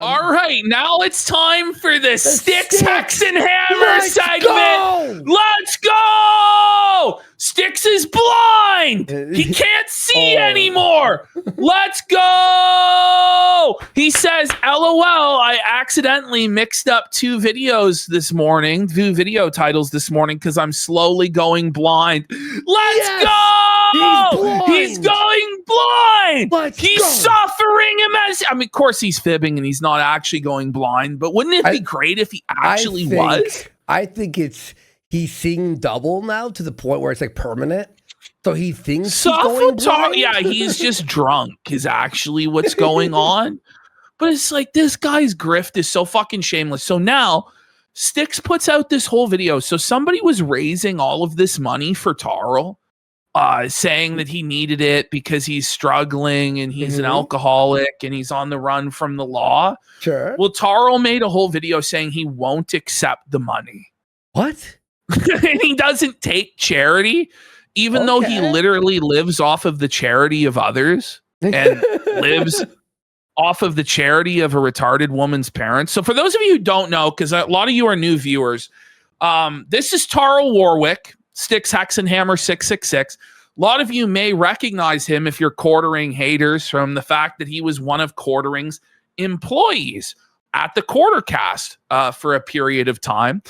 All right, now it's time for the Styxhexenhammer Let's segment. go! Let's go! Styx is blind. He can't see anymore. Let's go! He says, LOL, I accidentally mixed up two video titles this morning because I'm slowly going blind. Let's go! He's going blind. He's suffering immensely. I mean, of course he's fibbing and he's not actually going blind, but wouldn't it be great if he actually was? I think he's seeing double now to the point where it's like permanent. So he thinks he's going blind. Yeah, he's just drunk is actually what's going on. But it's like, this guy's grift is so fucking shameless. So now Styx puts out this whole video. So somebody was raising all of this money for Tarl, saying that he needed it because he's struggling and he's an alcoholic and he's on the run from the law. Sure. Well, Tarl made a whole video saying he won't accept the money. What? And he doesn't take charity, even though he literally lives off of the charity of others and lives off of the charity of a retarded woman's parents. So for those of you who don't know, because a lot of you are new viewers, this is Tarl Warwick, Styxhexenhammer666. A lot of you may recognize him if you're quartering haters from the fact that he was one of quartering's employees at the Quartercast for a period of time.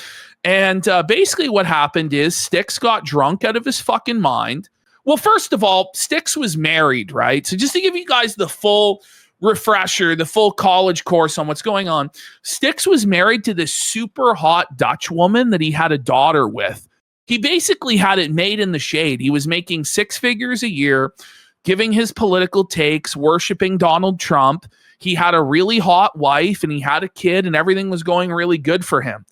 And basically what happened is Styx got drunk out of his fucking mind. Well, first of all, Styx was married, right? So just to give you guys the full refresher, the full college course on what's going on, Styx was married to this super hot Dutch woman that he had a daughter with. He basically had it made in the shade. He was making 6 figures a year, giving his political takes, worshiping Donald Trump. He had a really hot wife and he had a kid and everything was going really good for him.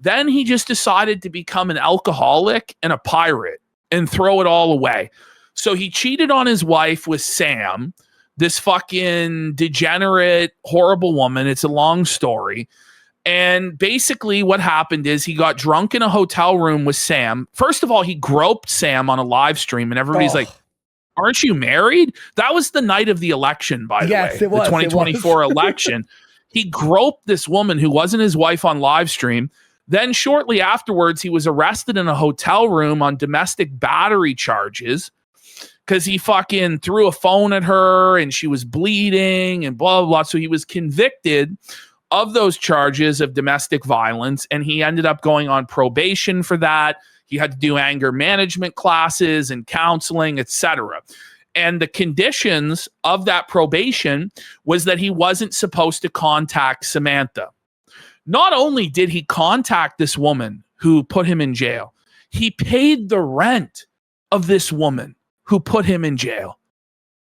Then he just decided to become an alcoholic and a pirate and throw it all away. So he cheated on his wife with Sam, this fucking degenerate, horrible woman. It's a long story. And basically what happened is he got drunk in a hotel room with Sam. First of all, he groped Sam on a live stream and everybody's like, aren't you married? That was the night of the election, by the way. It was, the 2024 election. He groped this woman who wasn't his wife on live stream. Then shortly afterwards, he was arrested in a hotel room on domestic battery charges because he fucking threw a phone at her and she was bleeding and blah, blah, blah. So he was convicted of those charges of domestic violence, and he ended up going on probation for that. He had to do anger management classes and counseling, etc. And the conditions of that probation was that he wasn't supposed to contact Samantha. Not only did he contact this woman who put him in jail, he paid the rent of this woman who put him in jail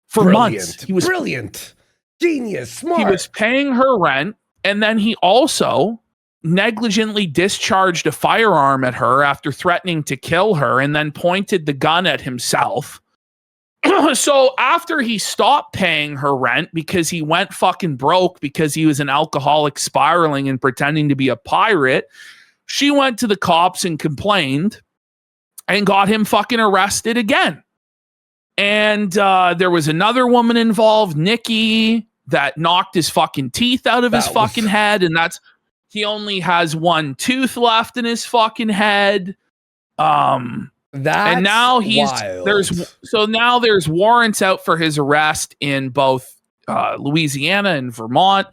for months. He was brilliant, genius, smart. He was paying her rent. And then he also negligently discharged a firearm at her after threatening to kill her and then pointed the gun at himself. So after he stopped paying her rent because he went fucking broke because he was an alcoholic spiraling and pretending to be a pirate, she went to the cops and complained and got him fucking arrested again. And there was another woman involved, Nikki, that knocked his fucking teeth out of his fucking head, and he only has one tooth left in his fucking head. And now there's warrants out for his arrest in both Louisiana and Vermont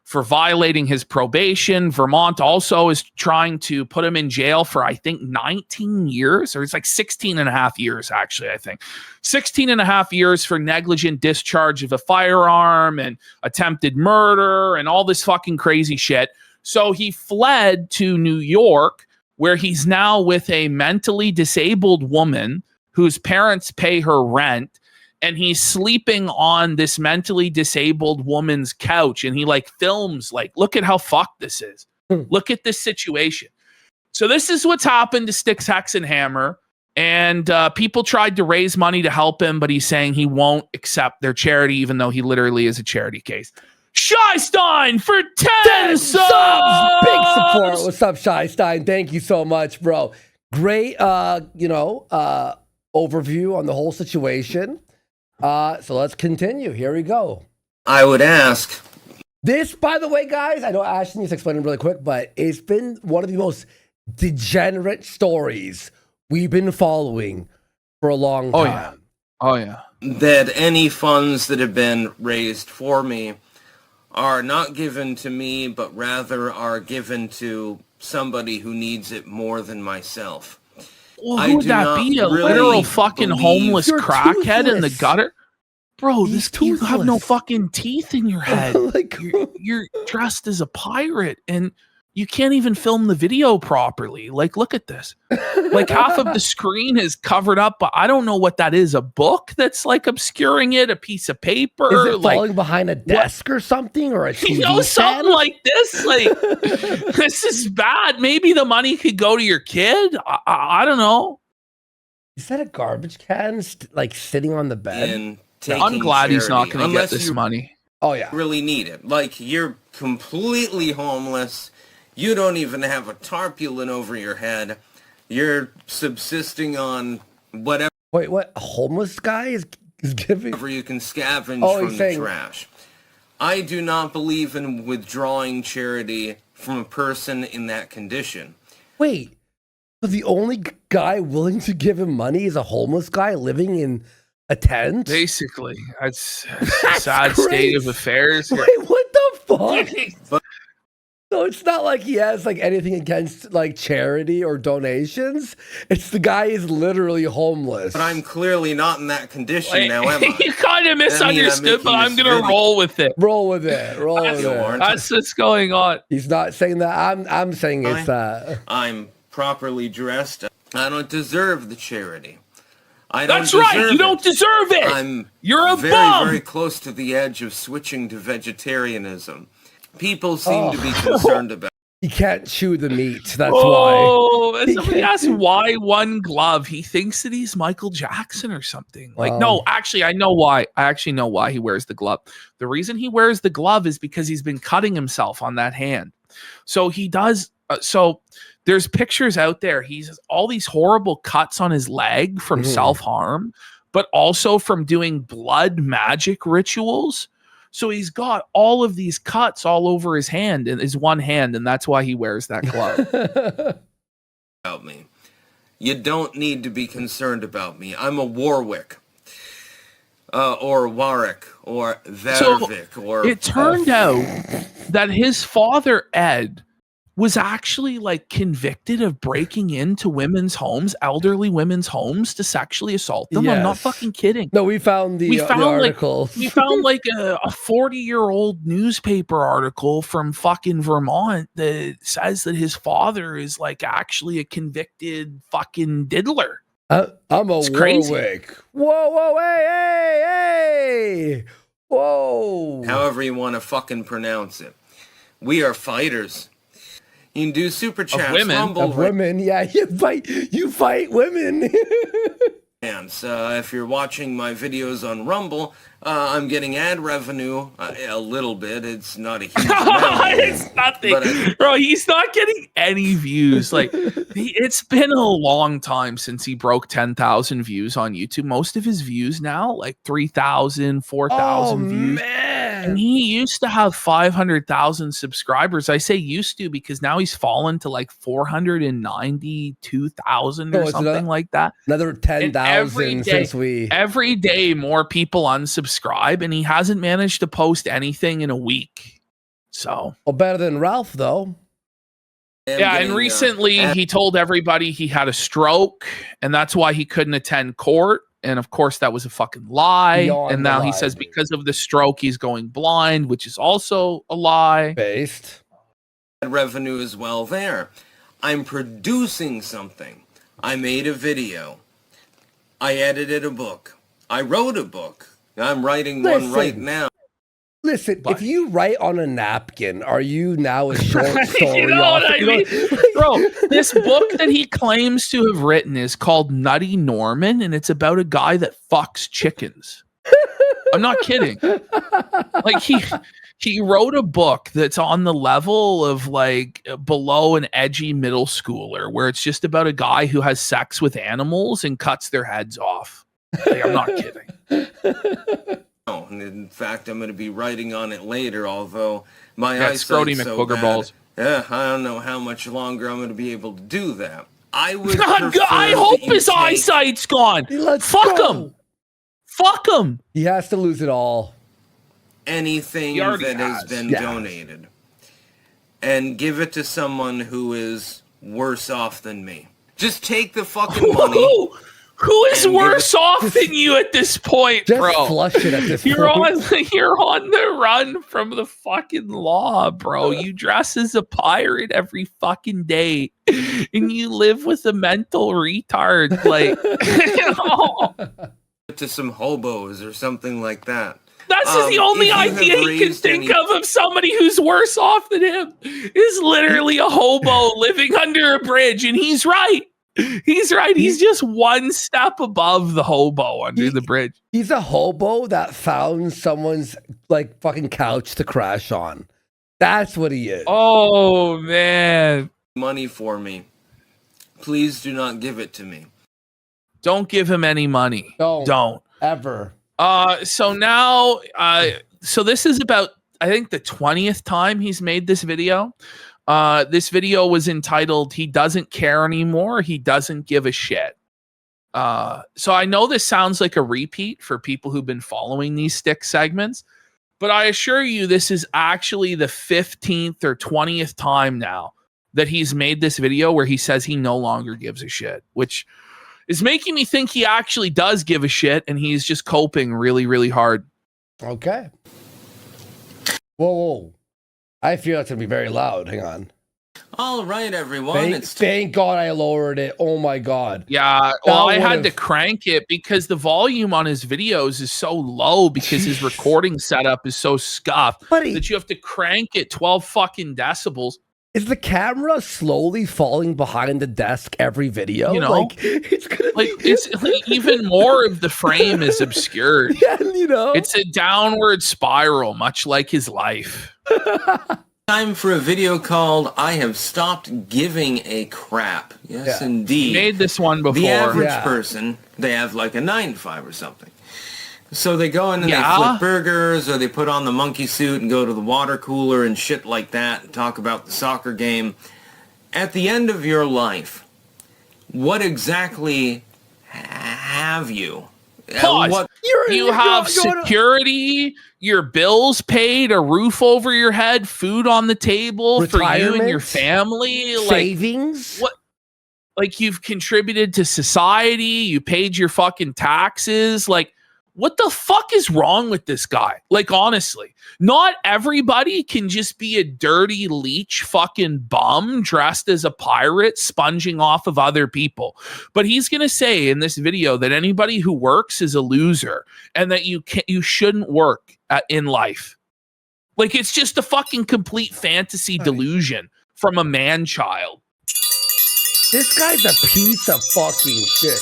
for violating his probation. Vermont also is trying to put him in jail for, I think, 19 years, or it's like 16 and a half years, actually, I think. 16 and a half years for negligent discharge of a firearm and attempted murder and all this fucking crazy shit. So he fled to New York, where he's now with a mentally disabled woman whose parents pay her rent. And he's sleeping on this mentally disabled woman's couch. And he like films, like, look at how fucked this is. Look at this situation. So this is what's happened to Styxhexenhammer. And people tried to raise money to help him, but he's saying he won't accept their charity, even though he literally is a charity case. Shystein for 10 subs! Big support. What's up, Shystein? Thank you so much, bro. Great, overview on the whole situation. So let's continue. Here we go. I would ask, This, by the way, guys, I know Ashton needs to explain it really quick, but it's been one of the most degenerate stories we've been following for a long time. Oh, yeah. That any funds that have been raised for me are not given to me, but rather are given to somebody who needs it more than myself. Well, who would that be? A literal fucking homeless crackhead in the gutter? Bro, you have no fucking teeth in your head. Like, you're dressed as a pirate, and you can't even film the video properly. Like, look at this. Like, half of the screen is covered up, but I don't know what that is. A book that's like obscuring it, a piece of paper. Is it falling behind a desk or something, or a TV something like this? Like, this is bad. Maybe the money could go to your kid. I don't know. Is that a garbage can like sitting on the bed? I'm glad he's not going to get this money. Oh, yeah. Really need it. Like, you're completely homeless. You don't even have a tarpaulin over your head. You're subsisting on whatever. Wait, what? A homeless guy is giving? Whatever you can scavenge from the trash. I do not believe in withdrawing charity from a person in that condition. Wait, so the only guy willing to give him money is a homeless guy living in a tent? Basically, that's a sad state of affairs. Wait, what the fuck? So it's not like he has like anything against like charity or donations. It's the guy is literally homeless. But I'm clearly not in that condition now, am I? You kind of misunderstood, but I'm gonna roll with it. Roll with it. Roll with it. That's what's going on. He's not saying that. I'm saying it's that. I'm properly dressed. I don't deserve the charity. That's right. You don't deserve it. You're a bum. Very close to the edge of switching to vegetarianism. People seem to be concerned about. He can't chew the meat. That's why. Somebody asked why one glove. He thinks that he's Michael Jackson or something. Like, no, actually, I know why. I actually know why he wears the glove. The reason he wears the glove is because he's been cutting himself on that hand. So he does. So there's pictures out there. He has all these horrible cuts on his leg from self-harm, but also from doing blood magic rituals. So he's got all of these cuts all over his hand and his one hand, and that's why he wears that glove. About me. You don't need to be concerned about me. I'm a Warwick. Or Warwick, or Vervik, or... It turned out that his father, Ed, was actually like convicted of breaking into women's homes, elderly women's homes, to sexually assault them. Yes. I'm not fucking kidding. No, we found the article. We found like a 40-year-old newspaper article from fucking Vermont that says that his father is like actually a convicted fucking diddler. I'm a Warwick. Crazy. Whoa, hey. Whoa. However you want to fucking pronounce it. We are fighters. You can do super chats. Of women, yeah. You fight women. And if you're watching my videos on Rumble, I'm getting ad revenue a little bit. It's not a huge amount. It's nothing. Bro, he's not getting any views. Like, it's been a long time since he broke 10,000 views on YouTube. Most of his views now, like 3,000, 4,000 views. Man. And he used to have 500,000 subscribers. I say used to because now he's fallen to like 492,000 or something like that. Another 10,000 since we... Every day more people unsubscribe, and he hasn't managed to post anything in a week. So... Well, better than Ralph, though. Yeah, and recently he told everybody he had a stroke, and that's why he couldn't attend court. And of course, that was a fucking lie. And now he says because of the stroke, he's going blind, which is also a lie. Based. Revenue as well there. I'm producing something. I made a video. I edited a book. I wrote a book. I'm writing one right now. Listen, if you write on a napkin, are you now a short story? You know what I mean? Bro, this book that he claims to have written is called Nutty Norman, and it's about a guy that fucks chickens. I'm not kidding. Like, he wrote a book that's on the level of like below an edgy middle schooler, where it's just about a guy who has sex with animals and cuts their heads off. Like, I'm not kidding. And in fact, I'm going to be writing on it later, although my eyesight's so Booger bad. balls. I don't know how much longer I'm going to be able to do that. I would God, I hope his eyesight's gone. Fuck him. Fuck him. He has to lose it all. Anything that has been donated and give it to someone who is worse off than me. Just take the fucking money. Who is worse off than you at this point, just bro? Flush it at this you're point. You're on the run from the fucking law, bro. You dress as a pirate every fucking day, and you live with a mental retard, like to some hobos or something like that. That's the only idea he can think of somebody who's worse off than him is literally a hobo living under a bridge, and he's right. He's right. He's just one step above the hobo under the bridge. He's a hobo that found someone's like fucking couch to crash on. That's what he is. Oh man. Money for me. Please do not give it to me. Don't give him any money. Don't. Ever. So now so this is about I think the 20th time he's made this video. This video was entitled, "He Doesn't Care Anymore. He Doesn't Give a Shit." So I know this sounds like a repeat for people who've been following these stick segments, but I assure you this is actually the 15th or 20th time now that he's made this video where he says he no longer gives a shit, which is making me think he actually does give a shit and he's just coping really, really hard. Okay. Whoa. I feel it's going to be very loud. Hang on. All right, everyone. Thank God I lowered it. Oh, my God. Yeah, well, I had to crank it because the volume on his videos is so low because his recording setup is so scuffed that you have to crank it 12 fucking decibels. Is the camera slowly falling behind the desk every video? You know, like it's gonna it's like even more of the frame is obscured. Yeah, you know, it's a downward spiral, much like his life. Time for a video called "I Have Stopped Giving a Crap." Yes, indeed. You made this one before. The average person, they have like a 9-to-5 or something. So they go in and they flip burgers, or they put on the monkey suit and go to the water cooler and shit like that and talk about the soccer game. At the end of your life, what exactly have you? Pause. You have security, your bills paid, a roof over your head, food on the table for you and your family. Savings? What? Like you've contributed to society, you paid your fucking taxes, like what the fuck is wrong with this guy? Like, honestly, not everybody can just be a dirty leech fucking bum dressed as a pirate sponging off of other people. But he's going to say in this video that anybody who works is a loser and that you shouldn't work in life. Like, it's just a fucking complete fantasy delusion from a man-child. This guy's a piece of fucking shit.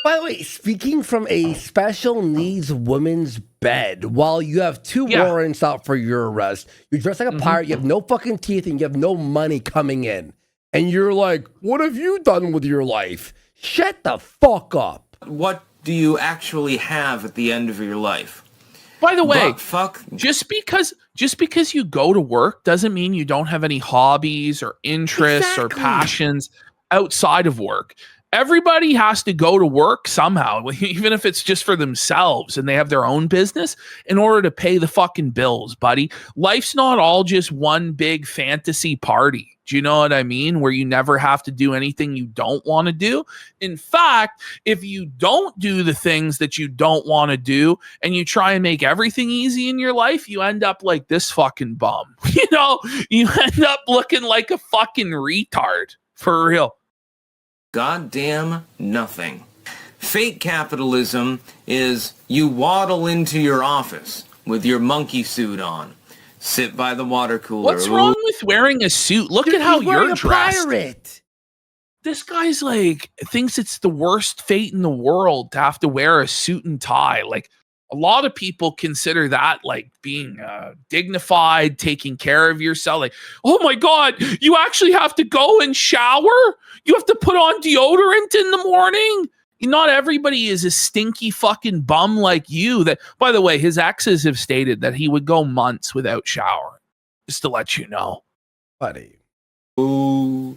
By the way, speaking from a special needs woman's bed, while you have 2 warrants out for your arrest, you dress like a pirate, you have no fucking teeth, and you have no money coming in. And you're like, what have you done with your life? Shut the fuck up. What do you actually have at the end of your life? By the way, just because you go to work doesn't mean you don't have any hobbies or interests or passions outside of work. Everybody has to go to work somehow, even if it's just for themselves and they have their own business in order to pay the fucking bills, buddy. Life's not all just one big fantasy party. Do you know what I mean? Where you never have to do anything you don't want to do. In fact, if you don't do the things that you don't want to do and you try and make everything easy in your life, you end up like this fucking bum. You know, you end up looking like a fucking retard. For real. Goddamn nothing. Fake capitalism is you waddle into your office with your monkey suit on, sit by the water cooler. What's wrong with wearing a suit? Look at how you're dressed. Pirate. This guy's like thinks it's the worst fate in the world to have to wear a suit and tie. Like a lot of people consider that like being dignified, taking care of yourself. Like, oh my God, you actually have to go and shower? You have to put on deodorant in the morning? Not everybody is a stinky fucking bum like you. That, by the way, his exes have stated that he would go months without showering. Just to let you know, buddy. Oh,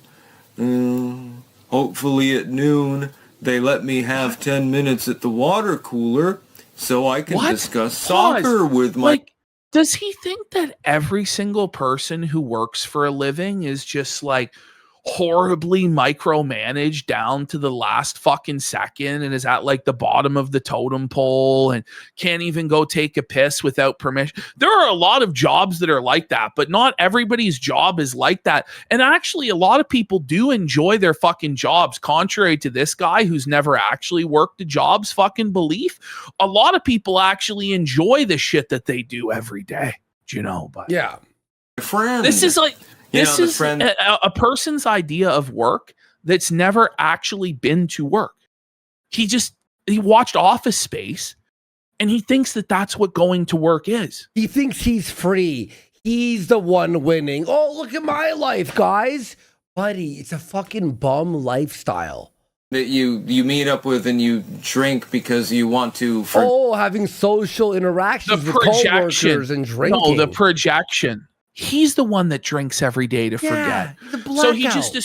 hopefully at noon they let me have 10 minutes at the water cooler so I can discuss soccer with my... Like, does he think that every single person who works for a living is just like horribly micromanaged down to the last fucking second and is at like the bottom of the totem pole and can't even go take a piss without permission? There are a lot of jobs that are like that, but not everybody's job is like that. And actually, a lot of people do enjoy their fucking jobs, contrary to this guy who's never actually worked a job's fucking belief. A lot of people actually enjoy the shit that they do every day, you know? But yeah, friend, this is like, this is a person's idea of work that's never actually been to work. He watched Office Space and he thinks that that's what going to work is. He thinks he's free. He's the one winning. Oh, look at my life, guys. Buddy, it's a fucking bum lifestyle. That you meet up with and you drink because you want to... having social interactions with coworkers and drinking. No, the projection. He's the one that drinks every day to forget. So he just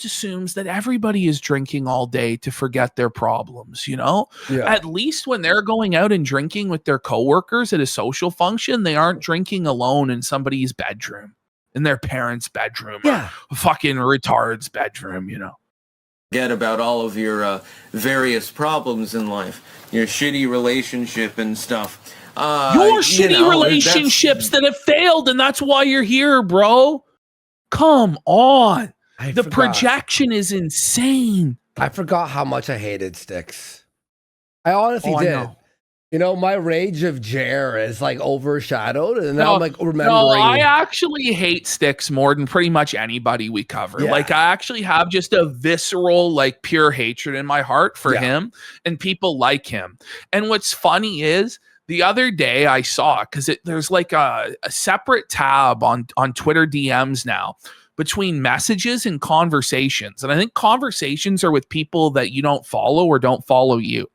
assumes that everybody is drinking all day to forget their problems, you know? Yeah. At least when they're going out and drinking with their coworkers at a social function, they aren't drinking alone in somebody's bedroom, in their parents' bedroom, or a fucking retard's bedroom, you know? Forget about all of your various problems in life, your shitty relationship and stuff. Your shitty relationships that have failed, and that's why you're here, bro. Come on. The projection is insane. I forgot how much I hated Styx. I honestly did. You know, my rage of Jer is like overshadowed, and now I'm like remembering. No, I actually hate Styx more than pretty much anybody we cover. Yeah. Like, I actually have just a visceral, like, pure hatred in my heart for him and people like him. And what's funny is, the other day I saw, because there's like a separate tab on Twitter DMs now between messages and conversations. And I think conversations are with people that you don't follow or don't follow you.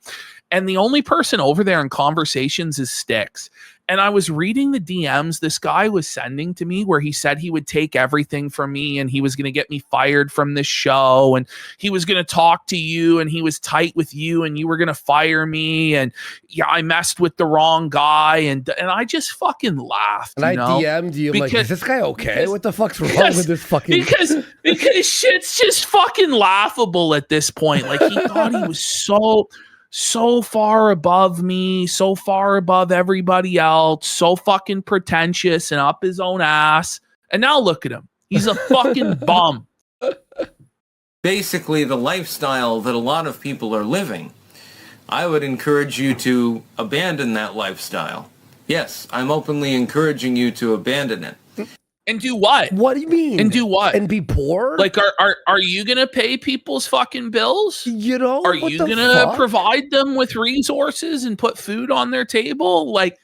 And the only person over there in conversations is Styx. And I was reading the DMs this guy was sending to me where he said he would take everything from me and he was going to get me fired from this show and he was going to talk to you and he was tight with you and you were going to fire me. And yeah, I messed with the wrong guy. And I just fucking laughed. And I DM'd you. I'm like, is this guy okay? What the fuck's wrong with this fucking... Because shit's just fucking laughable at this point. Like, he thought he was so far above me, so far above everybody else, so fucking pretentious and up his own ass. And now look at him. He's a fucking bum. Basically, the lifestyle that a lot of people are living. I would encourage you to abandon that lifestyle. Yes, I'm openly encouraging you to abandon it. And do what? What do you mean? And do what? And be poor? Like, are you gonna pay people's fucking bills? You know, are you gonna provide them with resources and put food on their table? Like,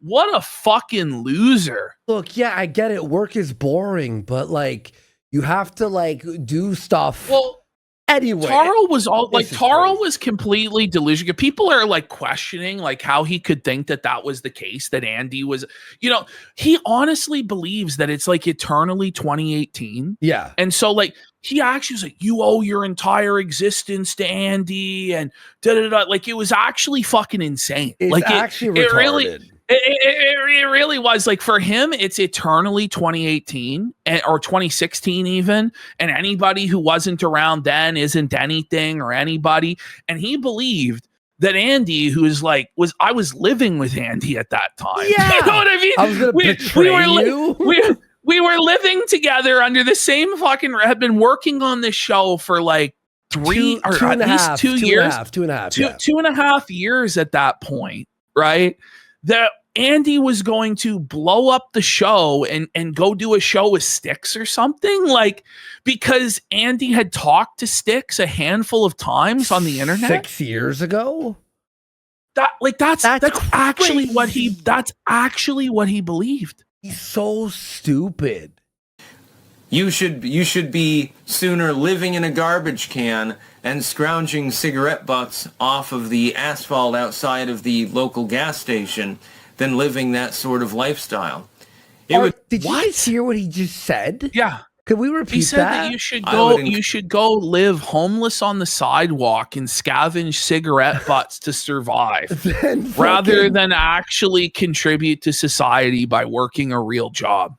what a fucking loser. Look, yeah, I get it. Work is boring, but like, you have to like do stuff. Well, anyway, Taro was completely delusional. People are like questioning like how he could think that was the case, that Andy was, you know, he honestly believes that it's like eternally 2018. Yeah. And so like he actually was like, you owe your entire existence to Andy and da-da-da. Like, it was actually fucking insane. It's like actually retarded. It really was. Like, for him, it's eternally 2018 or 2016 even. And anybody who wasn't around then isn't anything or anybody. And he believed that Andy, I was living with Andy at that time. Yeah. You know what I mean? I was going to betray you. We were living together under the same fucking, had been working on this show for like two and a half years at that point, right? That Andy was going to blow up the show and go do a show with Styx or something, like, because Andy had talked to Styx a handful of times on the internet 6 years ago. That's actually what he believed. He's so stupid. You should be sooner living in a garbage can and scrounging cigarette butts off of the asphalt outside of the local gas station than living that sort of lifestyle. Did you guys hear what he just said? Yeah. Could we repeat that? He said that you should go live homeless on the sidewalk and scavenge cigarette butts to survive rather than actually contribute to society by working a real job.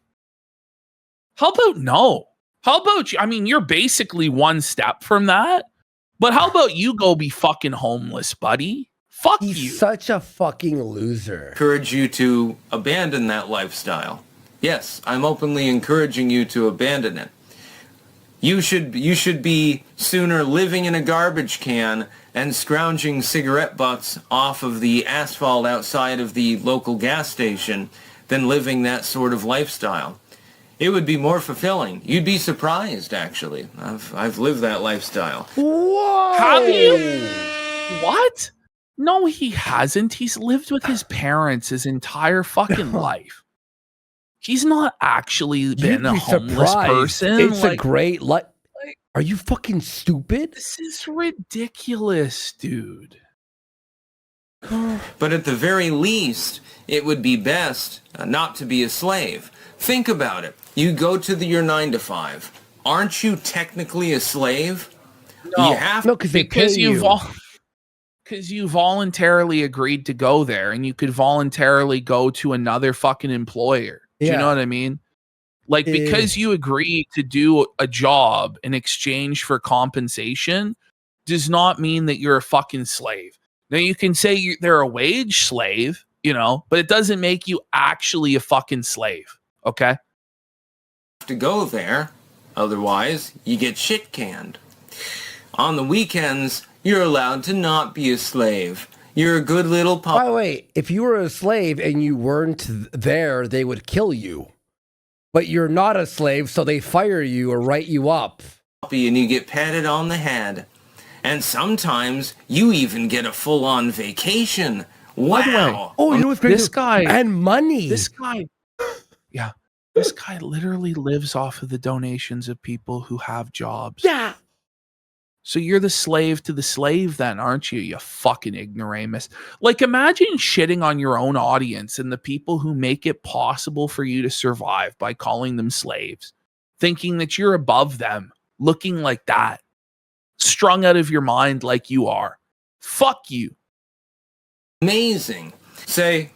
How about no? How about you? I mean, you're basically one step from that, but how about you go be fucking homeless, buddy? Fuck you. He's such a fucking loser. Encourage you to abandon that lifestyle. Yes, I'm openly encouraging you to abandon it. You should be sooner living in a garbage can and scrounging cigarette butts off of the asphalt outside of the local gas station than living that sort of lifestyle. It would be more fulfilling. You'd be surprised, actually. I've lived that lifestyle. Whoa! Have you? What? No, he hasn't. He's lived with his parents his entire fucking life. He's not actually been a homeless person. It's a great life. Are you fucking stupid? This is ridiculous, dude. But at the very least, it would be best not to be a slave. Think about it. You go to your 9 to 5. Aren't you technically a slave? No, you have because you voluntarily agreed to go there, and you could voluntarily go to another fucking employer. Do you know what I mean? Like, because you agreed to do a job in exchange for compensation does not mean that you're a fucking slave. Now, you can say they're a wage slave, but it doesn't make you actually a fucking slave. Okay? To go there. Otherwise, you get shit canned. On the weekends, you're allowed to not be a slave. You're a good little puppy. By the way, if you were a slave and you weren't there, they would kill you. But you're not a slave, so they fire you or write you up. And you get patted on the head. And sometimes you even get a full-on vacation. Wow. Oh, you know what's great? This guy. And money. This guy. Yeah. This guy literally lives off of the donations of people who have jobs. Yeah. So you're the slave to the slave then, aren't you? You fucking ignoramus. Like, imagine shitting on your own audience and the people who make it possible for you to survive by calling them slaves, thinking that you're above them, looking like that, strung out of your mind like you are. Fuck you. Amazing. Say,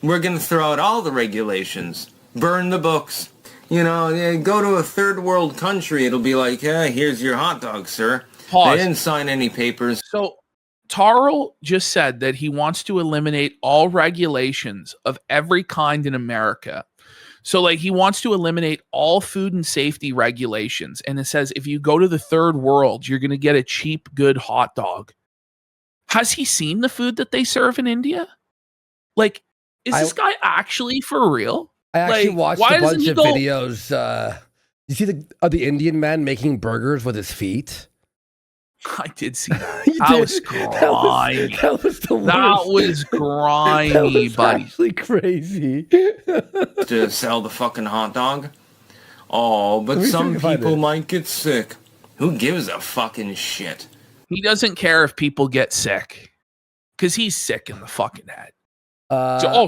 we're going to throw out all the regulations. Burn the books. Go to a third world country. It'll be like, here's your hot dog, sir. Pause. They didn't sign any papers. So Tarl just said that he wants to eliminate all regulations of every kind in America. So like he wants to eliminate all food and safety regulations. And it says, if you go to the third world, you're going to get a cheap, good hot dog. Has he seen the food that they serve in India? Like, is this guy actually for real? I actually watched a bunch of videos. You see the Indian man making burgers with his feet? I did see that. That was grimy. That was the worst. That was grimy, that was buddy. Actually crazy. To sell the fucking hot dog? Oh, but some people might get sick. Who gives a fucking shit? He doesn't care if people get sick. Because he's sick in the fucking head.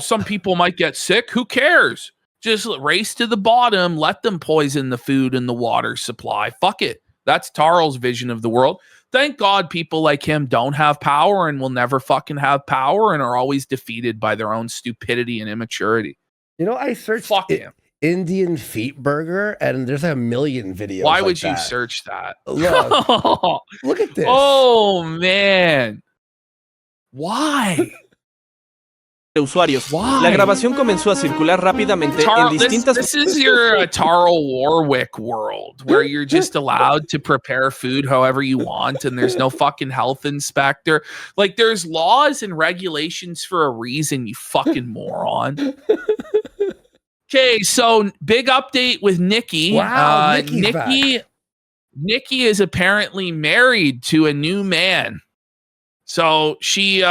Some people might get sick. Who cares? Just race to the bottom. Let them poison the food and the water supply. Fuck it. That's Tarl's vision of the world. Thank God people like him don't have power and will never fucking have power and are always defeated by their own stupidity and immaturity. I searched him. Indian feet burger and there's like a million videos. Why would you search that? Look at this. Oh, man. Why? Usuarios. La grabación comenzó a circular rápidamente en distintas... This is your Tarl Warwick world, where you're just allowed to prepare food however you want, and there's no fucking health inspector. Like, there's laws and regulations for a reason, you fucking moron. Okay, so big update with Nikki. Wow, Nikki is apparently married to a new man. So she...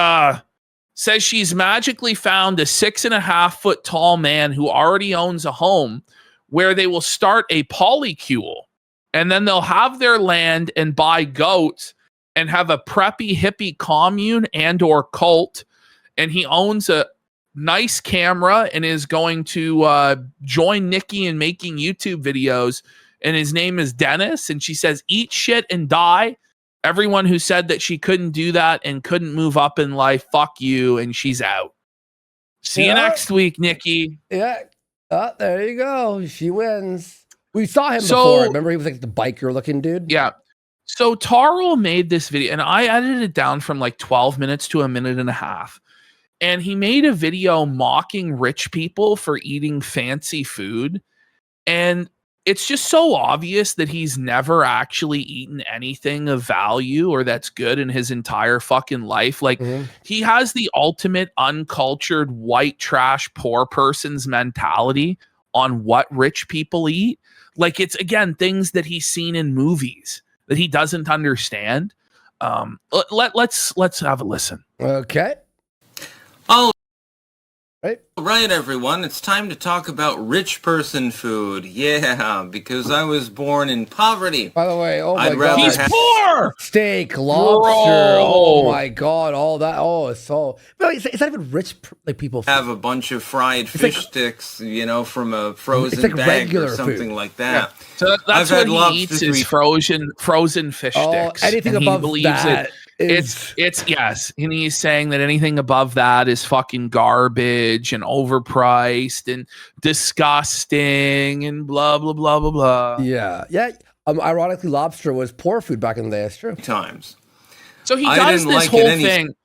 says she's magically found a 6.5 foot tall man who already owns a home where they will start a polycule, and then they'll have their land and buy goats and have a preppy hippie commune and or cult. And he owns a nice camera and is going to join Nikki in making YouTube videos. And his name is Dennis. And she says, eat shit and die. Everyone who said that she couldn't do that and couldn't move up in life, fuck you. And she's out. See you next week, Nikki. Yeah. There you go. She wins. We saw him before. Remember, he was like the biker looking dude? Yeah. So Taro made this video, and I edited it down from like 12 minutes to a minute and a half. And he made a video mocking rich people for eating fancy food. And it's just so obvious that he's never actually eaten anything of value or that's good in his entire fucking life. Like, he has the ultimate uncultured white trash poor person's mentality on what rich people eat. Like, it's, again, things that he's seen in movies that he doesn't understand. Let's have a listen. Okay. Oh, right, everyone. It's time to talk about rich person food. Yeah, because I was born in poverty. By the way, oh my God. He's poor! Steak, lobster, oh my God, all that. Oh, it's so... No, it's not even rich like people food. Have a bunch of fried fish sticks, you know, from a frozen bag or something like that. Yeah. So that's what he eats is frozen fish sticks. Anything above that. It's yes, and he's saying that anything above that is fucking garbage and overpriced and disgusting and blah blah blah blah blah. Yeah. Ironically, lobster was poor food back in the day. It's true. Times. So he does this whole thing.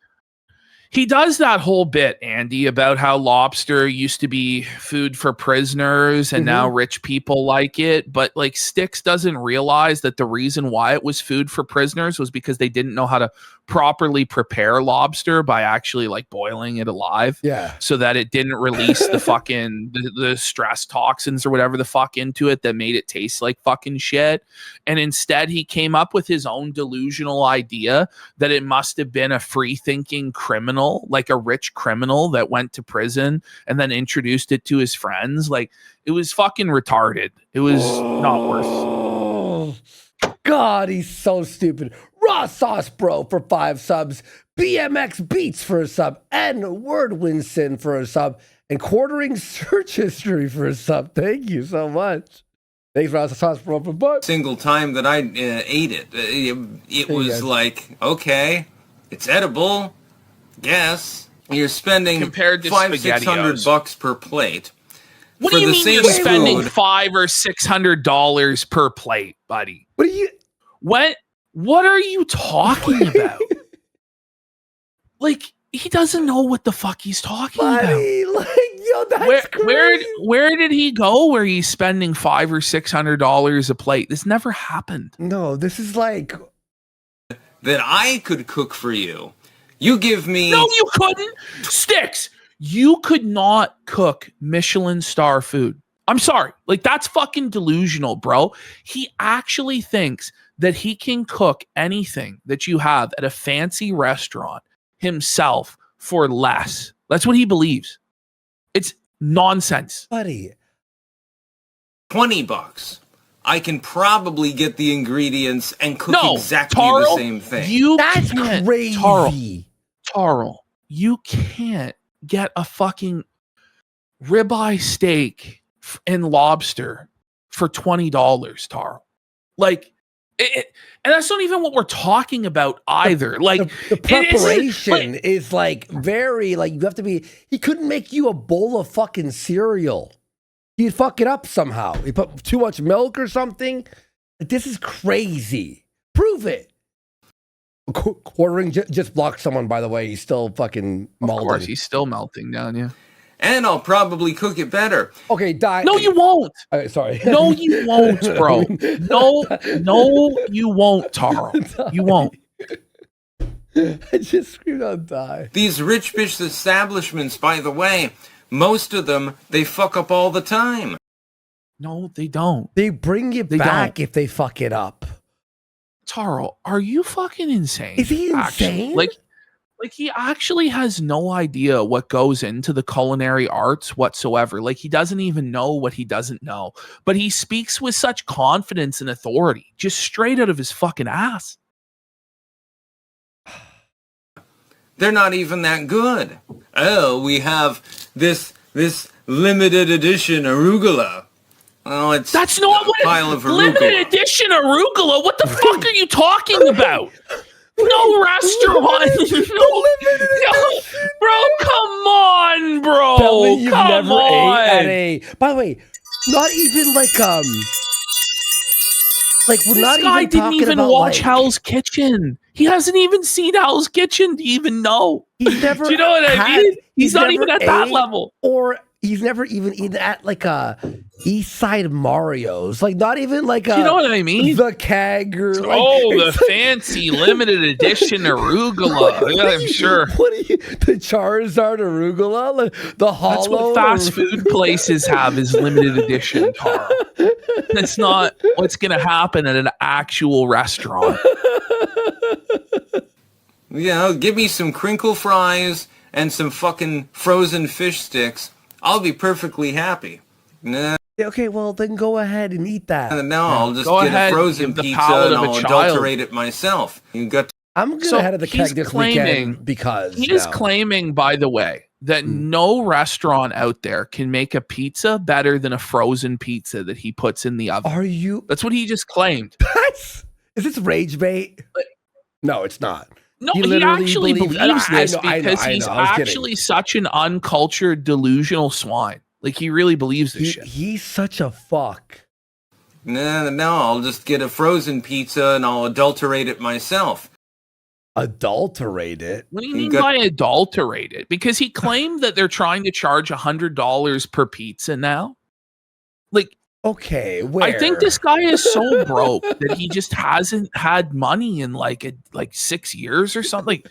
He does that whole bit, Andy, about how lobster used to be food for prisoners and now rich people like it. But like Styx doesn't realize that the reason why it was food for prisoners was because they didn't know how to properly prepare lobster by actually like boiling it alive. Yeah. So that it didn't release the fucking the stress toxins or whatever the fuck into it that made it taste like fucking shit. And instead he came up with his own delusional idea that it must have been a free thinking criminal, like a rich criminal that went to prison and then introduced it to his friends. Like, it was fucking retarded. It was not worth. God, he's so stupid. Raw Sauce Bro for 5 subs. BMX Beats for a sub. And Word Winston for a sub. And Quartering Search History for a sub. Thank you so much. Thanks, Raw Sauce Bro, for bucks. Single time that I ate it, it was like, okay, it's edible. Yes, you're spending compared to $500-600 per plate. What do you mean you're spending $500 or $600 per plate, buddy? What are you talking about? Like, he doesn't know what the fuck he's talking about. Like, yo, that's crazy. Where did he go where he's spending $500 or $600 a plate? This never happened. No, this is like that I could cook for you. You give me... No, you couldn't. Styx, you could not cook Michelin star food. I'm sorry. Like, that's fucking delusional, bro. He actually thinks that he can cook anything that you have at a fancy restaurant himself for less. That's what he believes. It's nonsense. Buddy. $20. I can probably get the ingredients and cook exactly the same thing. That's crazy. Taro, you can't get a fucking ribeye steak and lobster for $20, Taro. Like, and that's not even what we're talking about either. Like, the preparation is like very, like, you have to be, he couldn't make you a bowl of fucking cereal. He'd fuck it up somehow. He put too much milk or something. This is crazy. Prove it. Quartering just blocked someone, by the way. He's still fucking melting. Of course, he's still melting down, yeah. And I'll probably cook it better. Okay, die. No, you won't. Sorry. No, you won't, bro. No, you won't, Taro. You won't. I just screamed out die. These rich bitch establishments, by the way, most of them, they fuck up all the time. No, they don't. They bring you back if they fuck it up. Taro, are you fucking insane? Is he insane? Like he actually has no idea what goes into the culinary arts whatsoever. Like, he doesn't even know what he doesn't know. But he speaks with such confidence and authority, just straight out of his fucking ass. They're not even that good. Oh, we have this limited edition arugula. Oh, that's not what pile of arugula. Limited edition arugula. What the fuck are you talking about? No restaurant. Bro, come on, bro. Tell me you've come never on. ate at a. By the way, not even like we're this not guy even didn't talking even about watch Hell's Kitchen. He hasn't even seen Hell's Kitchen to even know. He's never. Do you know what I mean? He's not even at that ate, level. Or he's never even eaten at like a East Side Mario's. Like not even like a. Do you know what I mean? The keg or like, the fancy limited edition arugula. Yeah, I'm sure. What are you? The Charizard arugula, like the hollow. That's what fast food places have is limited edition, Taro. That's not what's going to happen at an actual restaurant. Give me some crinkle fries and some fucking frozen fish sticks. I'll be perfectly happy. Nah. Okay, well then go ahead and eat that. No, I'll just get a frozen pizza and I'll adulterate it myself. I'm going ahead of the keg this weekend because he is claiming, by the way, that no restaurant out there can make a pizza better than a frozen pizza that he puts in the oven. Are you? That's what he just claimed. Is this rage bait? No, it's not. No, he actually believes this because he's actually such an uncultured, delusional swine. Like, he really believes this shit. He's such a fuck. No, I'll just get a frozen pizza and I'll adulterate it myself. Adulterate it? What do you mean by adulterate it? Because he claimed that they're trying to charge $100 per pizza now. Like, okay, where? I think this guy is so broke that he just hasn't had money in like 6 years or something. Like,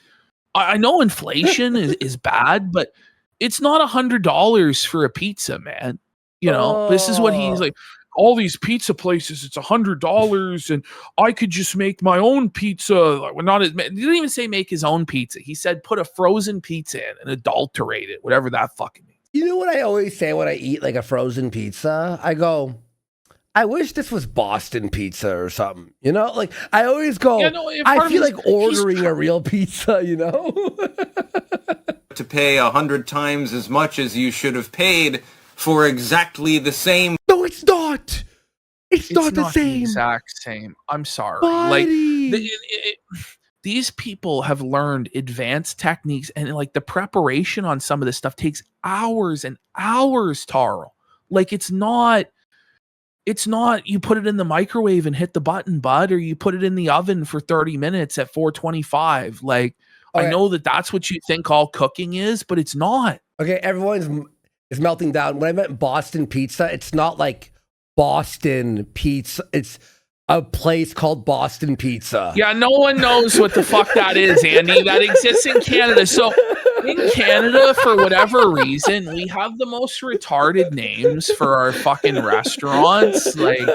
I know inflation is bad, but it's not $100 for a pizza, man. You know, this is what he's like. All these pizza places, it's $100, and I could just make my own pizza. Like, he didn't even say make his own pizza. He said put a frozen pizza in and adulterate it, whatever that fucking means. You know what I always say when I eat like a frozen pizza? I go, I wish this was Boston pizza or something. You know, like I always go, I feel like ordering a real pizza, you know? To pay 100 times as much as you should have paid for exactly the same. No, it's not. It's not the same. The exact same. I'm sorry. Buddy. Like these people have learned advanced techniques, and like the preparation on some of this stuff takes hours and hours, Taro. Like it's not you put it in the microwave and hit the button, bud, or you put it in the oven for 30 minutes at 425. Like I know that's what you think all cooking is, but it's not. Okay, everyone's is melting down. When I meant Boston pizza, it's not like Boston pizza. It's a place called Boston Pizza. Yeah, no one knows what the fuck that is, Andy. That exists in Canada. So in Canada, for whatever reason, we have the most retarded names for our fucking restaurants. Like,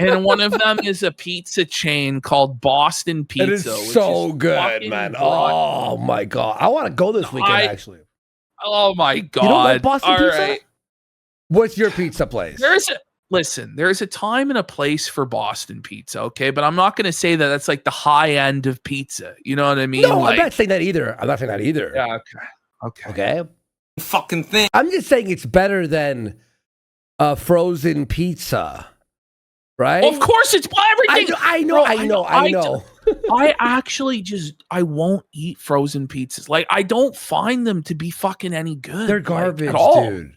and one of them is a pizza chain called Boston Pizza. It is so good, man. Oh my God. I want to go this weekend, actually. Oh my God. You don't like Boston pizza? Right. What's your pizza place? There's a time and a place for Boston pizza, okay? But I'm not going to say that that's like the high end of pizza. You know what I mean? No, like, I'm not saying that either. Yeah, okay. Fucking thing. I'm just saying it's better than a frozen pizza, right? Of course, it's everything. I know. I actually I won't eat frozen pizzas. Like, I don't find them to be fucking any good. They're garbage, at all. dude.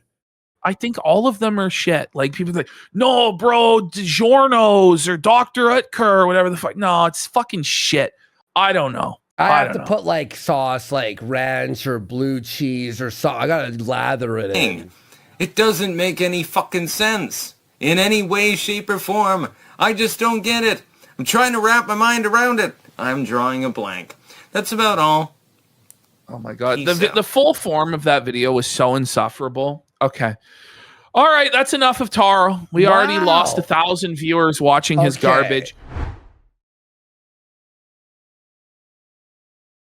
I think all of them are shit. Like, people are like, no, bro, DiGiorno's or Dr. Utker or whatever the fuck. No, it's fucking shit. I don't know. I have to put like sauce, like ranch or blue cheese or something. I gotta lather it in. It doesn't make any fucking sense in any way, shape, or form. I just don't get it. I'm trying to wrap my mind around it. I'm drawing a blank. That's about all. Oh my God. The full form of that video was so insufferable. Okay. All right. That's enough of Taro. We already lost 1,000 viewers watching his garbage.